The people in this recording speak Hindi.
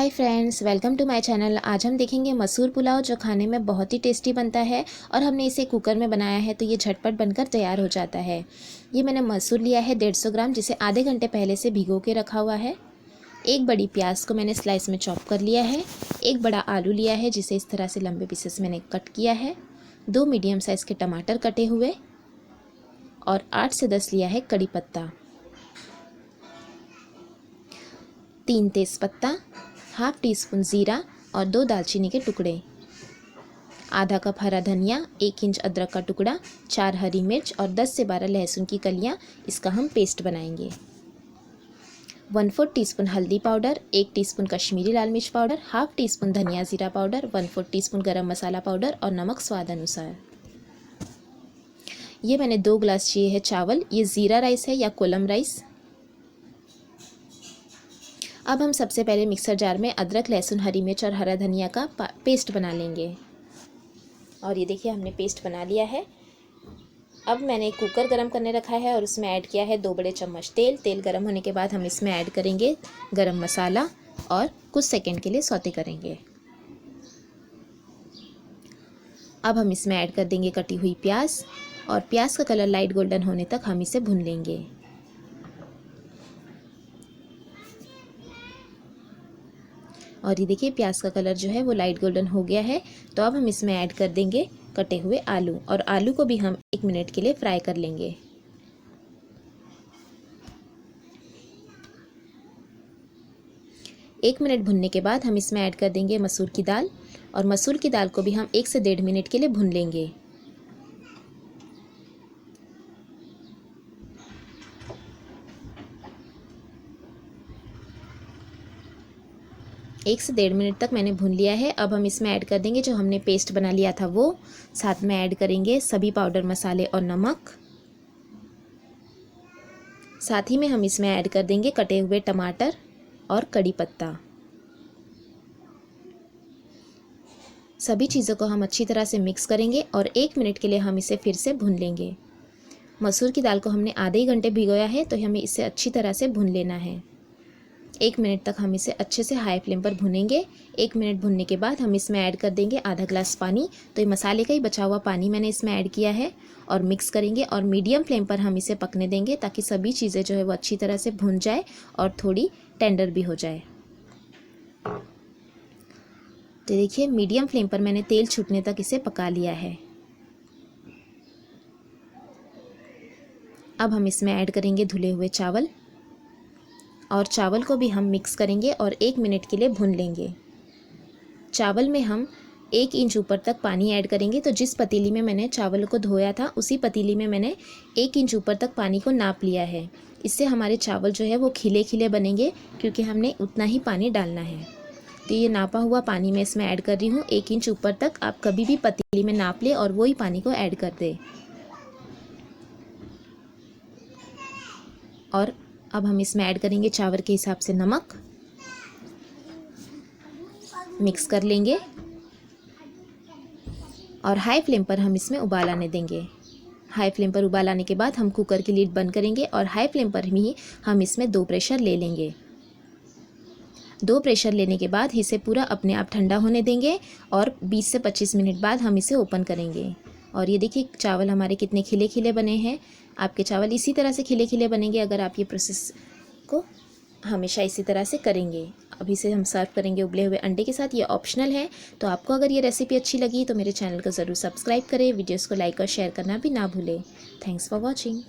Hi friends, welcome to my channel. आज हम देखेंगे मसूर पुलाव, जो खाने में बहुत ही टेस्टी बनता है और हमने इसे कुकर में बनाया है तो ये झटपट बनकर तैयार हो जाता है। ये मैंने मसूर लिया है 150 ग्राम, जिसे आधे घंटे पहले से भिगो के रखा हुआ है। एक बड़ी प्याज को मैंने स्लाइस में चॉप कर लिया है। एक बड़ा आलू लिया है, जिसे इस तरह से लंबे पीसेस मैंने कट किया है। 2 मीडियम साइज़ के टमाटर कटे हुए और 8 से 10 लिया है कड़ी पत्ता, 3 तेज़पत्ता, हाफ टी स्पून ज़ीरा और 2 दालचीनी के टुकड़े, आधा कप हरा धनिया, 1 इंच अदरक का टुकड़ा, 4 हरी मिर्च और 10 से 12 लहसुन की कलियां। इसका हम पेस्ट बनाएंगे। 1/4 टीस्पून हल्दी पाउडर, 1 टीस्पून कश्मीरी लाल मिर्च पाउडर, हाफ टी स्पून धनिया ज़ीरा पाउडर, 1/4 टीस्पून गरम मसाला पाउडर और नमक स्वाद अनुसार। ये मैंने 2 गिलास चाहिए है चावल। ये ज़ीरा राइस है या कोलम राइस। अब हम सबसे पहले मिक्सर जार में अदरक, लहसुन, हरी मिर्च और हरा धनिया का पेस्ट बना लेंगे। और ये देखिए, हमने पेस्ट बना लिया है। अब मैंने कुकर गरम करने रखा है और उसमें ऐड किया है 2 बड़े चम्मच तेल। तेल गरम होने के बाद हम इसमें ऐड करेंगे गरम मसाला और कुछ सेकंड के लिए सौते करेंगे। अब हम इसमें ऐड कर देंगे कटी हुई प्याज और प्याज का कलर लाइट गोल्डन होने तक हम इसे भून लेंगे। और ये देखिए, प्याज का कलर जो है वो लाइट गोल्डन हो गया है। तो अब हम इसमें ऐड कर देंगे कटे हुए आलू और आलू को भी हम 1 मिनट के लिए फ्राई कर लेंगे। एक मिनट भुनने के बाद हम इसमें ऐड कर देंगे मसूर की दाल और मसूर की दाल को भी हम 1 से 1.5 मिनट के लिए भून लेंगे। एक से 1.5 मिनट तक मैंने भून लिया है। अब हम इसमें ऐड कर देंगे जो हमने पेस्ट बना लिया था वो। साथ में ऐड करेंगे सभी पाउडर मसाले और नमक। साथ ही में हम इसमें ऐड कर देंगे कटे हुए टमाटर और कड़ी पत्ता। सभी चीज़ों को हम अच्छी तरह से मिक्स करेंगे और 1 मिनट के लिए हम इसे फिर से भून लेंगे। मसूर की दाल को हमने आधे ही घंटे भिगोया है तो हमें इसे अच्छी तरह से भून लेना है। 1 मिनट तक हम इसे अच्छे से हाई फ्लेम पर भुनेंगे। 1 मिनट भुनने के बाद हम इसमें ऐड कर देंगे आधा ग्लास पानी। तो ये मसाले का ही बचा हुआ पानी मैंने इसमें ऐड किया है और मिक्स करेंगे और मीडियम फ्लेम पर हम इसे पकने देंगे ताकि सभी चीज़ें जो है वो अच्छी तरह से भुन जाए और थोड़ी टेंडर भी हो जाए। तो देखिए, मीडियम फ्लेम पर मैंने तेल छूटने तक इसे पका लिया है। अब हम इसमें ऐड करेंगे धुले हुए चावल और चावल को भी हम मिक्स करेंगे और 1 मिनट के लिए भून लेंगे। चावल में हम 1 इंच ऊपर तक पानी ऐड करेंगे। तो जिस पतीली में मैंने चावल को धोया था उसी पतीली में मैंने 1 इंच ऊपर तक पानी को नाप लिया है। इससे हमारे चावल जो है वो खिले खिले बनेंगे, क्योंकि हमने उतना ही पानी डालना है। तो ये नापा हुआ पानी मैं इसमें ऐड कर रही हूँ 1 इंच ऊपर तक। आप कभी भी पतीली में नाप ले और वही पानी को ऐड कर दे। और अब हम इसमें ऐड करेंगे चावल के हिसाब से नमक। मिक्स कर लेंगे और हाई फ्लेम पर हम इसमें उबाल आने देंगे। हाई फ्लेम पर उबाल आने के बाद हम कुकर की लीड बंद करेंगे और हाई फ्लेम पर ही हम इसमें 2 प्रेशर ले लेंगे। 2 प्रेशर लेने के बाद इसे पूरा अपने आप ठंडा होने देंगे और 20 से 25 मिनट बाद हम इसे ओपन करेंगे। और ये देखिए, चावल हमारे कितने खिले खिले बने हैं। आपके चावल इसी तरह से खिले खिले बनेंगे अगर आप ये प्रोसेस को हमेशा इसी तरह से करेंगे। अभी से हम सर्व करेंगे उबले हुए अंडे के साथ। ये ऑप्शनल है। तो आपको अगर ये रेसिपी अच्छी लगी तो मेरे चैनल को ज़रूर सब्सक्राइब करें। वीडियोज़ को लाइक और शेयर करना भी ना भूलें। Thanks for watching.